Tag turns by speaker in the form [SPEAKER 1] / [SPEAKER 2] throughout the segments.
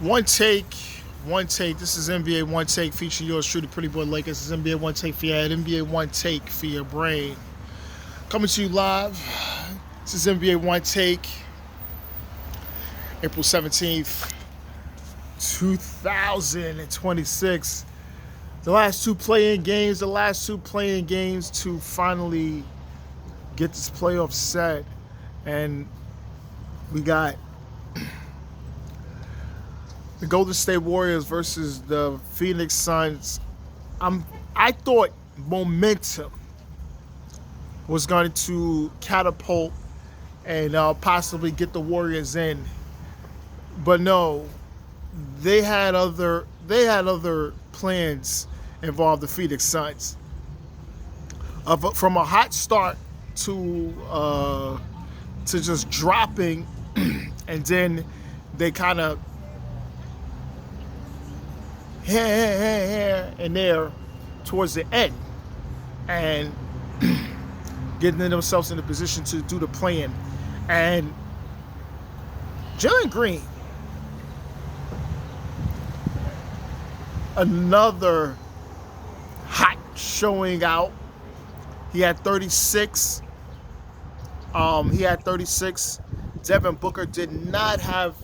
[SPEAKER 1] One take, one take. This is NBA One Take featuring yours truly, Pretty Boy Lakers. This is NBA One Take for your head, NBA One Take for your brain. Coming to you live. This is NBA One Take, April 17th, 2026. The last two play-in games to finally get this playoff set. And we got the Golden State Warriors versus the Phoenix Suns. I thought momentum was going to catapult and possibly get the Warriors in, but no, they had other plans involved the Phoenix Suns. From a hot start to just dropping, and then they kind of here and there towards the end, and getting themselves in a position to do the play-in. And Jalen Green, another hot showing out. He had 36. Devin Booker did not have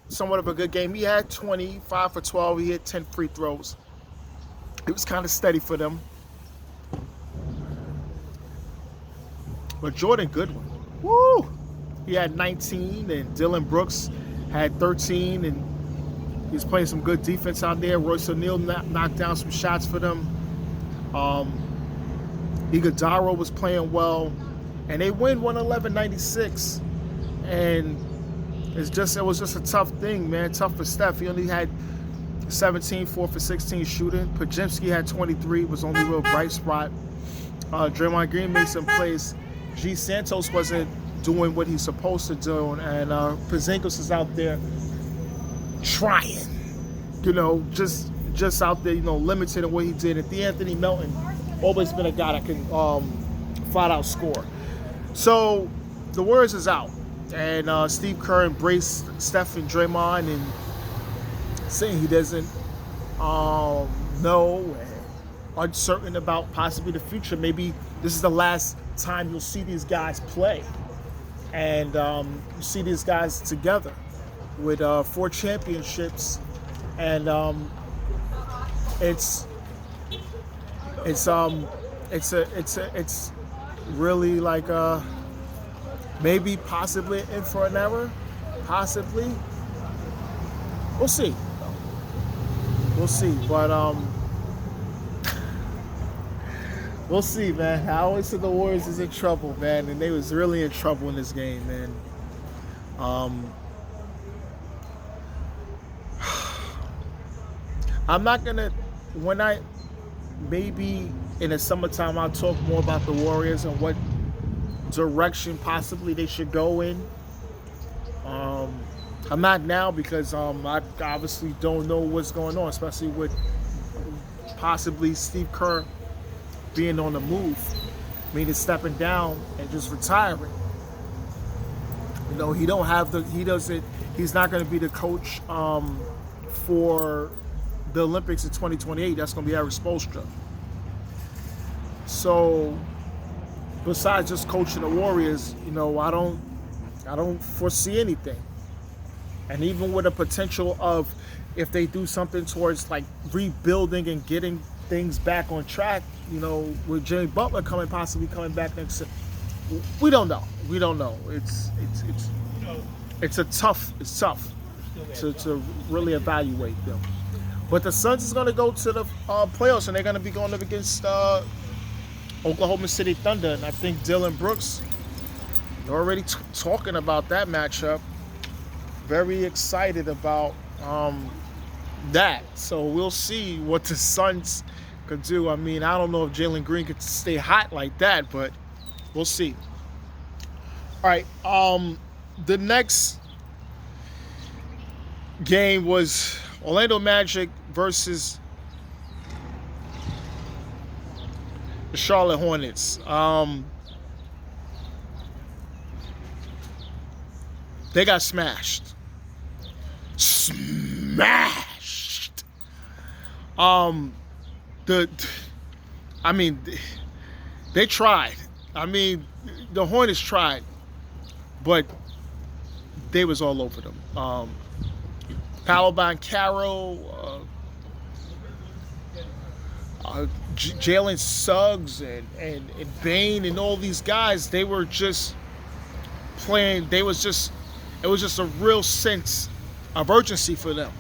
[SPEAKER 1] somewhat of a good game. He had 25 for 12. He hit 10 free throws. It was kind of steady for them. But Jordan Goodwin, woo! He had 19, and Dylan Brooks had 13, and he was playing some good defense out there. Royce O'Neal knocked down some shots for them. Iguodala was playing well, and they win 111-96. And it was just a tough thing, man. Tough for Steph. He only had 17, 4 for 16 shooting. Podziemski had 23, was only a real bright spot. Draymond Green made some plays. G. Santos wasn't doing what he's supposed to do, and Porzingis is out there trying, just out there, limited in what he did. And Anthony Melton always been a guy that can flat out score. So the Warriors is out, and Steve Kerr embraced Steph and Draymond and saying he doesn't know, uncertain about possibly the future. Maybe this is the last time you'll see these guys play, and you see these guys together with 4 championships, and it's really like maybe possibly in for an error, possibly. We'll see, but we'll see, man. I always said the Warriors is in trouble, man, and they was really in trouble in this game, man. I'm not gonna, maybe in the summertime I'll talk more about the Warriors and what direction possibly they should go in. I'm not now because I obviously don't know what's going on, especially with possibly Steve Kerr being on the move, meaning stepping down and just retiring. He's not going to be the coach for the Olympics in 2028. That's going to be Eric Spoelstra. So besides just coaching the Warriors, I don't foresee anything. And even with the potential of, if they do something towards like rebuilding and getting things back on track, with Jimmy Butler possibly coming back next, we don't know. It's tough to really evaluate them. But the Suns is going to go to the playoffs, and they're going to be going up against Oklahoma City Thunder. And I think Dylan Brooks, they're already talking about that matchup. Very excited about that. So we'll see what the Suns could do. I mean, I don't know if Jalen Green could stay hot like that, but we'll see. All right. The next game was Orlando Magic versus the Charlotte Hornets. They got smashed. smashed. They tried. I mean, the Hornets tried, but they was all over them. Paolo Banchero, Jalen Suggs, and Bane, and all these guys, they were just playing. It was just a real sense of urgency for them.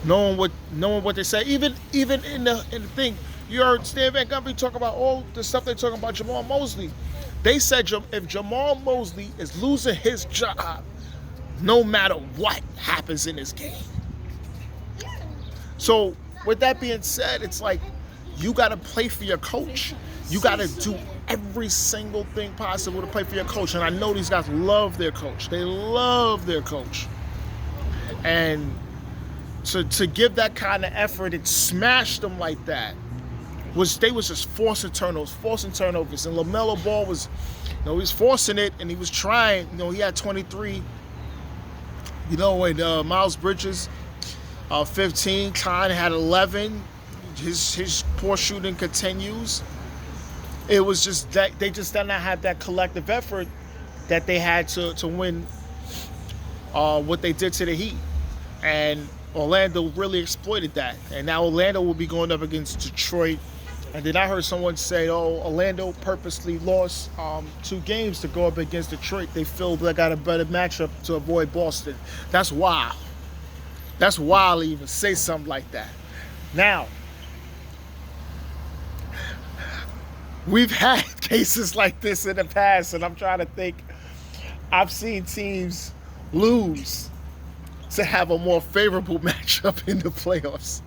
[SPEAKER 1] Knowing what they say, even in the thing, you heard Stan Van Gundy talk about all the stuff they're talking about Jamal Mosley. They said if Jamal Mosley is losing his job, no matter what happens in this game. So with that being said, it's like you got to play for your coach. You got to do every single thing possible to play for your coach. And I know these guys love their coach. They love their coach. And to give that kind of effort and smash them like that, they was just forcing turnovers. And LaMelo Ball was, he was forcing it, and he was trying. He had 23. And Miles Bridges, 15. Khan had 11. His poor shooting continues. It was just that they just did not have that collective effort that they had to win what they did to the Heat. And Orlando really exploited that. And now Orlando will be going up against Detroit. And then I heard someone say, Orlando purposely lost 2 games to go up against Detroit. They feel they got a better matchup to avoid Boston. That's wild. That's wild to even say something like that. Now, we've had cases like this in the past, and I'm trying to think. I've seen teams lose to have a more favorable matchup in the playoffs.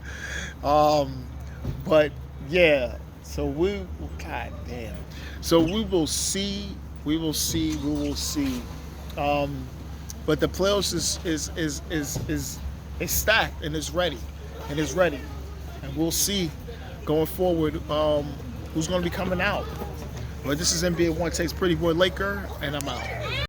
[SPEAKER 1] But yeah, so God damn. So we will see. But the playoffs is stacked and is ready. And we'll see going forward who's going to be coming out. But this is NBA Onetake's Pretty Boy Laker, and I'm out.